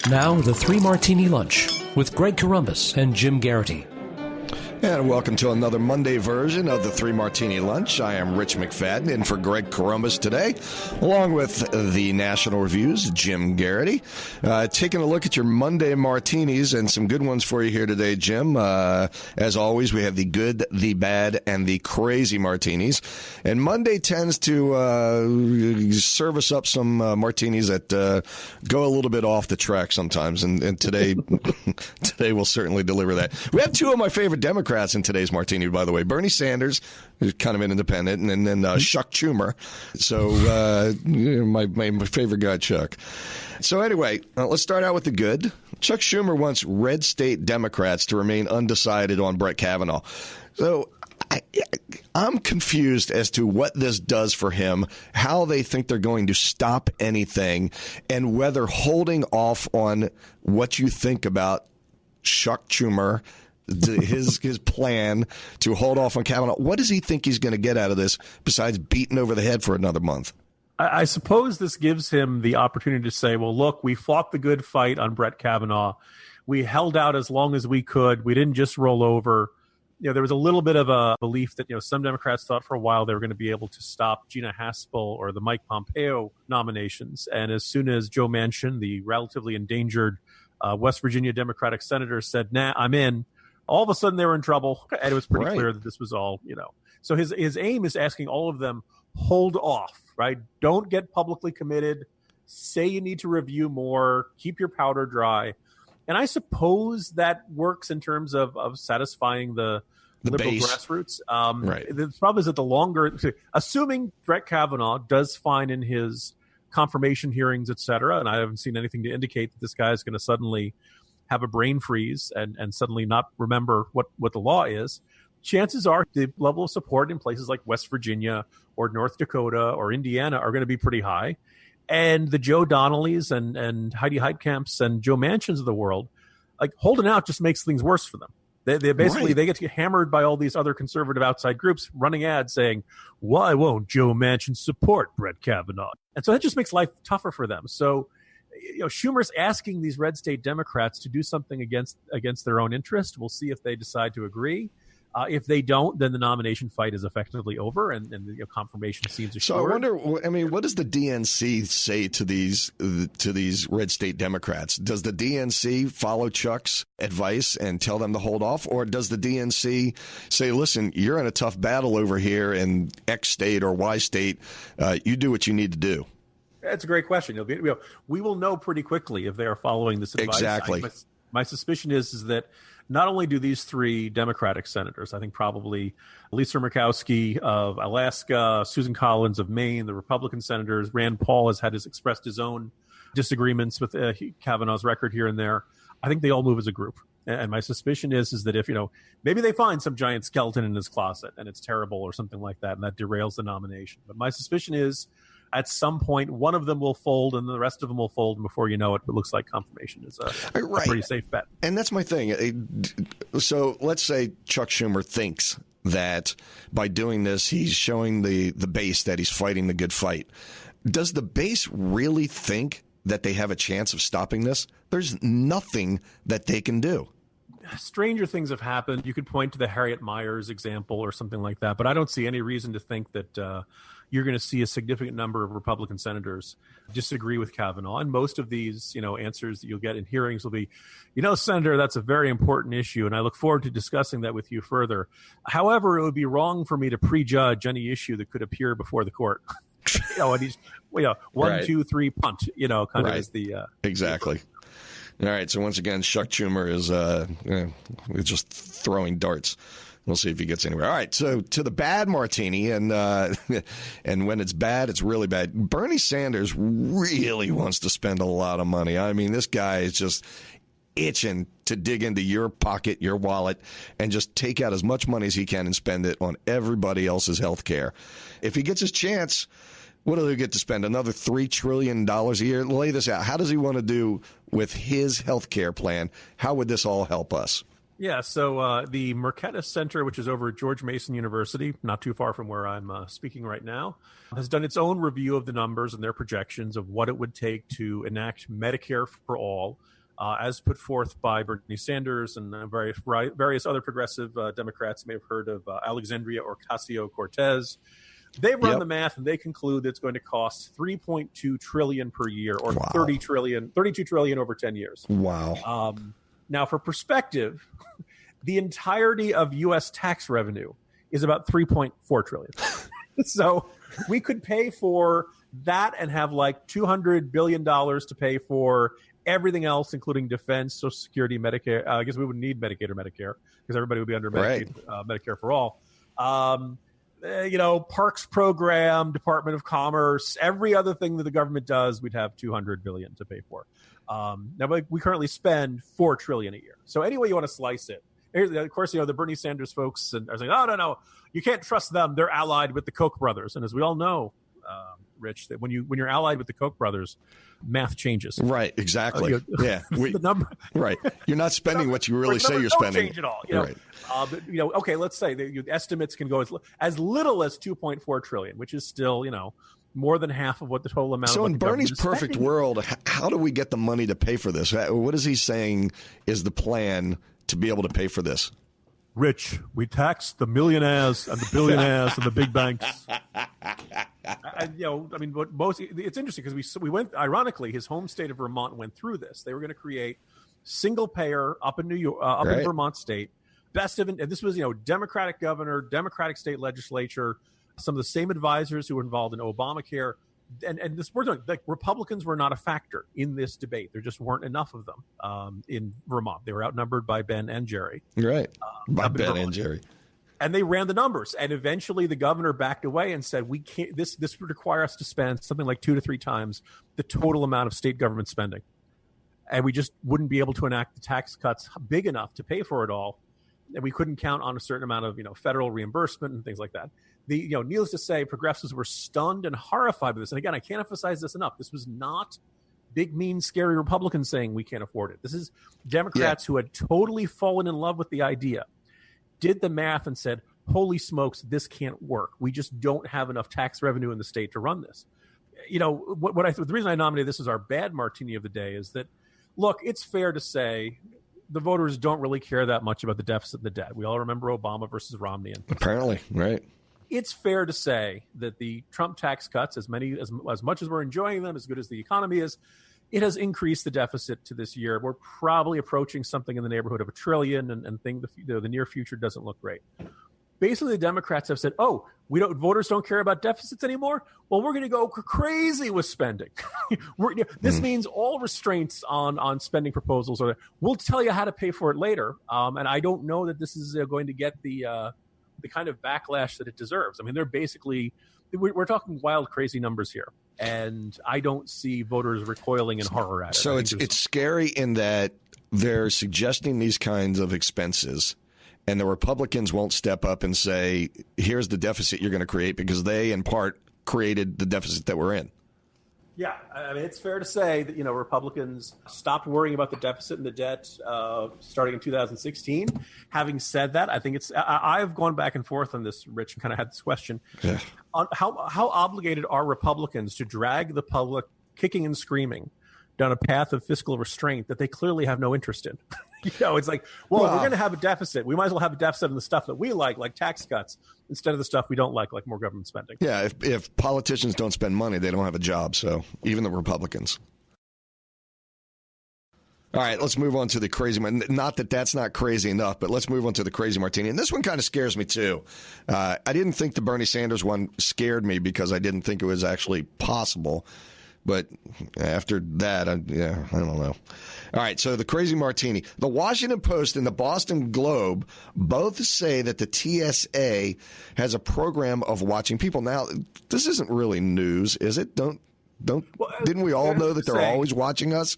Now, the Three Martini Lunch with Greg Corombos and Jim Geraghty. And welcome to another Monday version of the Three Martini Lunch. I am Rich McFadden, in for Greg Corombos today, along with the National Review's Jim Geraghty. Taking a look at your Monday martinis and some good ones for you here today, Jim. As always, we have the good, the bad, and the crazy martinis. And Monday tends to serve us up some martinis that go a little bit off the track sometimes. And today, today will certainly deliver that. We have two of my favorite Democrats in today's martini, by the way. Bernie Sanders, who's kind of an independent, and then Chuck Schumer. So my favorite guy, Chuck. So anyway, let's start out with the good. Chuck Schumer wants red state Democrats to remain undecided on Brett Kavanaugh. So I'm confused as to what this does for him, how they think they're going to stop anything, and whether holding off on what you think about Chuck Schumer, his plan to hold off on Kavanaugh. What does he think he's going to get out of this besides beating over the head for another month? I suppose this gives him the opportunity to say, well, look, we fought the good fight on Brett Kavanaugh. We held out as long as we could. We didn't just roll over. You know, there was a little bit of a belief that, some Democrats thought for a while they were going to be able to stop Gina Haspel or the Mike Pompeo nominations. And as soon as Joe Manchin, the relatively endangered West Virginia Democratic senator, said, nah, I'm in, all of a sudden they were in trouble, and it was pretty clear that this was all, So his aim is asking all of them, hold off, right? Don't get publicly committed. Say you need to review more. Keep your powder dry. And I suppose that works in terms of satisfying the liberal base. Grassroots. Right. The problem is that the longer, assuming Brett Kavanaugh does fine in his confirmation hearings, et cetera, and I haven't seen anything to indicate that this guy is going to suddenly have a brain freeze and suddenly not remember what the law is, chances are the level of support in places like West Virginia or North Dakota or Indiana are going to be pretty high. And the Joe Donnellys and Heidi Heitkamps and Joe Manchins of the world, like holding out just makes things worse for them. They basically they get to get hammered by all these other conservative outside groups running ads saying, why won't Joe Manchin support Brett Kavanaugh? And so that just makes life tougher for them. So Schumer's asking these red state Democrats to do something against their own interest. We'll see if they decide to agree. If they don't, then the nomination fight is effectively over, and confirmation seems assured. So I wonder, what does the DNC say to these red state Democrats? Does the DNC follow Chuck's advice and tell them to hold off, or does the DNC say, listen, you're in a tough battle over here in X state or Y state. You do what you need to do? That's a great question. We will know pretty quickly if they are following this advice. Exactly. My suspicion is that not only do these three Democratic senators, I think probably Lisa Murkowski of Alaska, Susan Collins of Maine, the Republican senators, Rand Paul has expressed his own disagreements with Kavanaugh's record here and there. I think they all move as a group. And my suspicion is that if, maybe they find some giant skeleton in his closet and it's terrible or something like that, and that derails the nomination. But my suspicion is at some point, one of them will fold and the rest of them will fold. And before you know it, it looks like confirmation is a pretty safe bet. And that's my thing. So let's say Chuck Schumer thinks that by doing this, he's showing the base that he's fighting the good fight. Does the base really think that they have a chance of stopping this? There's nothing that they can do. Stranger things have happened. You could point to the Harriet Miers example or something like that, but I don't see any reason to think that you're going to see a significant number of Republican senators disagree with Kavanaugh. And most of these, answers that you'll get in hearings will be, Senator, that's a very important issue, and I look forward to discussing that with you further. However, it would be wrong for me to prejudge any issue that could appear before the court. And he's, 1, 2, 3, punt, kind of is the exactly. All right. So once again, Chuck Schumer is just throwing darts. We'll see if he gets anywhere. All right, so to the bad martini, and when it's bad, it's really bad. Bernie Sanders really wants to spend a lot of money. I mean, this guy is just itching to dig into your pocket, your wallet, and just take out as much money as he can and spend it on everybody else's health care. If he gets his chance, what do they get to spend? Another $3 trillion a year? Lay this out. How does he want to do with his health care plan? How would this all help us? Yeah, so the Mercatus Center, which is over at George Mason University, not too far from where I'm speaking right now, has done its own review of the numbers and their projections of what it would take to enact Medicare-for-all, as put forth by Bernie Sanders and various other progressive Democrats. You may have heard of Alexandria Ocasio-Cortez. They run the math and they conclude that it's going to cost $3.2 trillion per year, or $32 trillion over 10 years. Wow. Now, for perspective, the entirety of U.S. tax revenue is about $3.4 trillion. So we could pay for that and have like $200 billion to pay for everything else, including defense, Social Security, Medicare. I guess we wouldn't need Medicaid or Medicare because everybody would be under Medicare-for-all. Parks program, Department of Commerce, every other thing that the government does, we'd have $200 billion to pay for. Now, we currently spend $4 trillion a year. So any way you want to slice it. Of course, the Bernie Sanders folks are saying, no, you can't trust them. They're allied with the Koch brothers. And as we all know, Rich, that when you're allied with the Koch brothers, math changes. Right, exactly. The number. Right. You're not spending what you really say you're spending. Change at all. Right. Okay, let's say the estimates can go as little as $2.4 trillion, which is still, more than half of what the total amount. So of in Bernie's perfect world, how do we get the money to pay for this? What is he saying is the plan to be able to pay for this? Rich, we tax the millionaires and the billionaires and the big banks. It's interesting because we went. Ironically, his home state of Vermont went through this. They were going to create single payer up in New York, in Vermont state. And this was Democratic governor, Democratic state legislature, some of the same advisors who were involved in Obamacare. And this, Republicans were not a factor in this debate. There just weren't enough of them in Vermont. They were outnumbered by Ben and Jerry. Right, by Ben and Jerry. And they ran the numbers. And eventually the governor backed away and said, we can't. This would require us to spend something like 2 to 3 times the total amount of state government spending. And we just wouldn't be able to enact the tax cuts big enough to pay for it all. And we couldn't count on a certain amount of federal reimbursement and things like that. Needless to say, progressives were stunned and horrified by this. And again, I can't emphasize this enough. This was not big, mean, scary Republicans saying we can't afford it. This is Democrats who had totally fallen in love with the idea, did the math and said, holy smokes, this can't work. We just don't have enough tax revenue in the state to run this. The reason I nominated this as our bad martini of the day is that, look, it's fair to say the voters don't really care that much about the deficit and the debt. We all remember Obama versus Romney. Apparently, right. It's fair to say that the Trump tax cuts, as much as we're enjoying them, as good as the economy is, it has increased the deficit to this year. We're probably approaching something in the neighborhood of $1 trillion, and the near future doesn't look great. Basically, the Democrats have said, voters don't care about deficits anymore. Well, we're going to go crazy with spending. This means all restraints on spending proposals. We'll tell you how to pay for it later. And I don't know that this is going to get the kind of backlash that it deserves. I mean, we're talking wild, crazy numbers here. And I don't see voters recoiling in horror at it. So it's scary in that they're suggesting these kinds of expenses, and the Republicans won't step up and say, here's the deficit you're going to create, because they, in part, created the deficit that we're in. Yeah, I mean, it's fair to say that, Republicans stopped worrying about the deficit and the debt starting in 2016. Having said that, I think I've gone back and forth on this, Rich, and kind of had this question. Yeah. On how obligated are Republicans to drag the public kicking and screaming down a path of fiscal restraint that they clearly have no interest in? It's like, well, if we're going to have a deficit, we might as well have a deficit in the stuff that we like tax cuts, instead of the stuff we don't like more government spending. Yeah, if politicians don't spend money, they don't have a job. So even the Republicans. All right, let's move on to the crazy one. Not that that's not crazy enough, but let's move on to the crazy martini. And this one kind of scares me, too. I didn't think the Bernie Sanders one scared me because I didn't think it was actually possible. But after that, I don't know. All right, so the crazy martini. The Washington Post and the Boston Globe both say that the TSA has a program of watching people. Now, this isn't really news, is it? Didn't we all know that they're always watching us?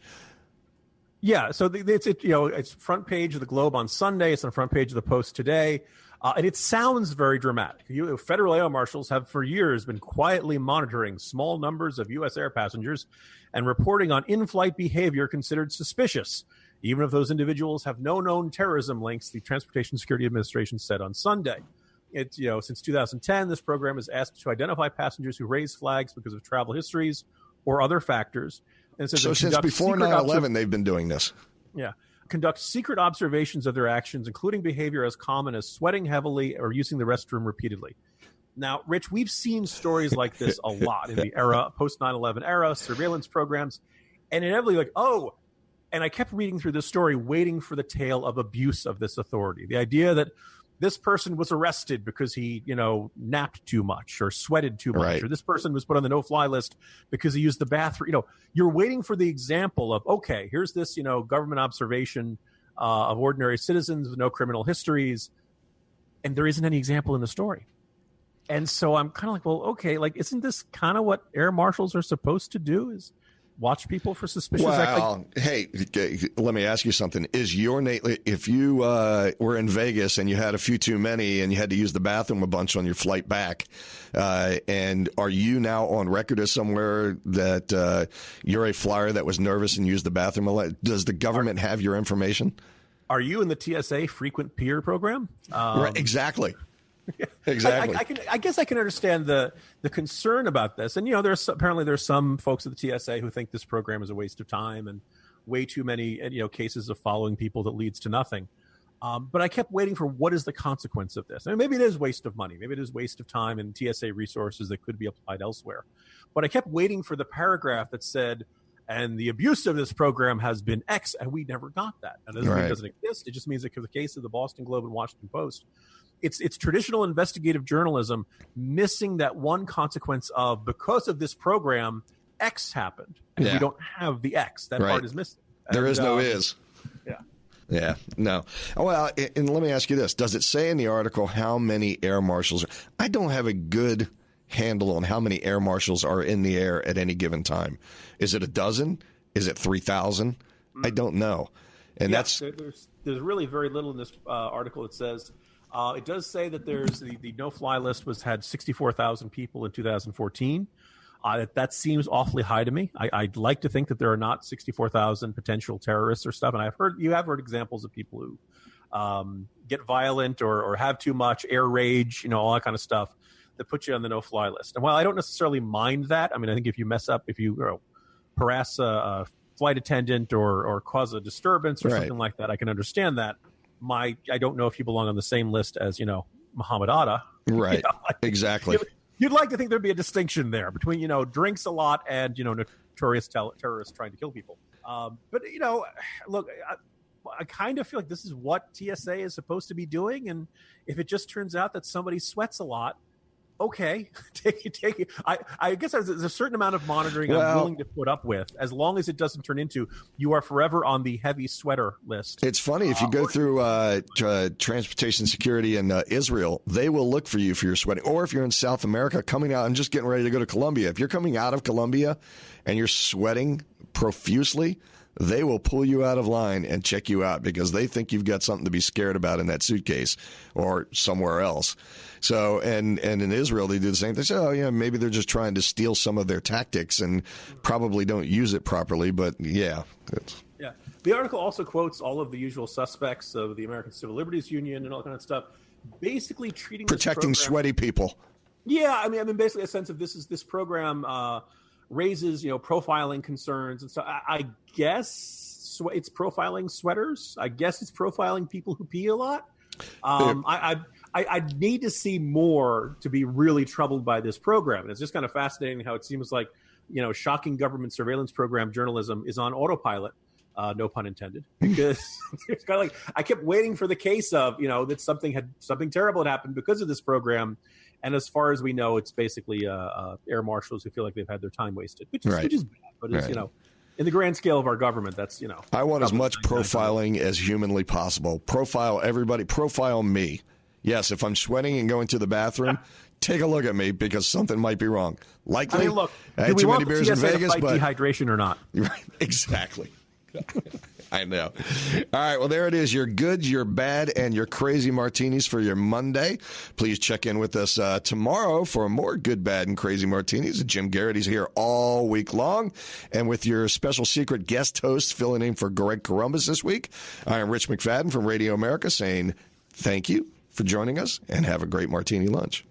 Yeah, so it's front page of the Globe on Sunday. It's on the front page of the Post today. And it sounds very dramatic. Federal air marshals have for years been quietly monitoring small numbers of U.S. air passengers and reporting on in-flight behavior considered suspicious, even if those individuals have no known terrorism links, the Transportation Security Administration said on Sunday. Since 2010, this program is asked to identify passengers who raise flags because of travel histories or other factors. And so since before 9/11, they've been doing this. Yeah. Conduct secret observations of their actions, including behavior as common as sweating heavily or using the restroom repeatedly. Now, Rich, we've seen stories like this a lot in the era, post 9/11 era, surveillance programs, and inevitably like, oh, and I kept reading through this story, waiting for the tale of abuse of this authority. The idea that this person was arrested because he, napped too much or sweated too much, right. or this person was put on the no-fly list because he used the bathroom. You're waiting for the example of, okay, here's this, government observation of ordinary citizens with no criminal histories, and there isn't any example in the story. And so I'm kind of like, well, okay, like, isn't this kind of what air marshals are supposed to do? Is watch people for suspicious activity? Hey, let me ask you something. Is urinate, if you were in Vegas and you had a few too many and you had to use the bathroom a bunch on your flight back, and are you now on record as somewhere that you're a flyer that was nervous and used the bathroom a lot? Does the government have your information? Are you in the TSA frequent peer program? Right, exactly. Exactly. I guess I can understand the concern about this, and there's some folks at the TSA who think this program is a waste of time and way too many cases of following people that leads to nothing. But I kept waiting for what is the consequence of this. I mean, maybe it is waste of money, maybe it is waste of time and TSA resources that could be applied elsewhere. But I kept waiting for the paragraph that said, and the abuse of this program has been X, and we never got that. And it doesn't mean it doesn't exist. It just means that in the case of the Boston Globe and Washington Post, it's traditional investigative journalism missing that one consequence of, because of this program, X happened. And we don't have the X. That part is missing. There is no is. Yeah. Yeah, no. Well, and let me ask you this. Does it say in the article how many air marshals? I don't have a good handle on how many air marshals are in the air at any given time. Is it a dozen? Is it 3,000? I don't know. And there's really very little in this article. It says it does say that there's the no-fly list had 64,000 people in 2014. That seems awfully high to me. I'd like to think that there are not 64,000 potential terrorists or stuff. And you have heard examples of people who get violent or have too much air rage, all that kind of stuff that put you on the no-fly list. And while I don't necessarily mind that, I mean, I think if you mess up, if you harass a flight attendant or cause a disturbance or something like that, I can understand that. I don't know if you belong on the same list as, Muhammad Atta. Right. Exactly. You'd like to think there'd be a distinction there between, drinks a lot and, notorious terrorists trying to kill people. But, look, I kind of feel like this is what TSA is supposed to be doing. And if it just turns out that somebody sweats a lot, okay, take it. I guess there's a certain amount of monitoring I'm willing to put up with, as long as it doesn't turn into you are forever on the heavy sweater list. It's funny, if you go through transportation security in Israel, they will look for you for your sweating. Or if you're in South America coming out and just getting ready to go to Colombia, if you're coming out of Colombia and you're sweating profusely, they will pull you out of line and check you out because they think you've got something to be scared about in that suitcase or somewhere else. So, and in Israel, they do the same thing. They say, oh, yeah, maybe they're just trying to steal some of their tactics and probably don't use it properly. But, yeah. Yeah. The article also quotes all of the usual suspects of the American Civil Liberties Union and all kind of stuff, basically protecting sweaty people. Yeah. I mean, basically a sense of this program raises, profiling concerns and stuff. I guess it's profiling sweaters. I guess it's profiling people who pee a lot. I need to see more to be really troubled by this program. And it's just kind of fascinating how it seems like, shocking government surveillance program journalism is on autopilot. No pun intended, because it's kind of like I kept waiting for the case of, that something terrible had happened because of this program. And as far as we know, it's basically air marshals who feel like they've had their time wasted, which is bad. But it's, in the grand scale of our government, that's, I want as much profiling as humanly possible. Profile everybody. Profile me. Yes, if I'm sweating and going to the bathroom, take a look at me because something might be wrong. Likely, I mean, look, I had too many beers in Vegas, but dehydration or not. Right, exactly. I know. All right, well, there it is. Your good, your bad, and your crazy martinis for your Monday. Please check in with us tomorrow for more good, bad, and crazy martinis. Jim Geraghty's here all week long. And with your special secret guest host filling in for Greg Columbus this week, I am Rich McFadden from Radio America saying thank you for joining us and have a great martini lunch.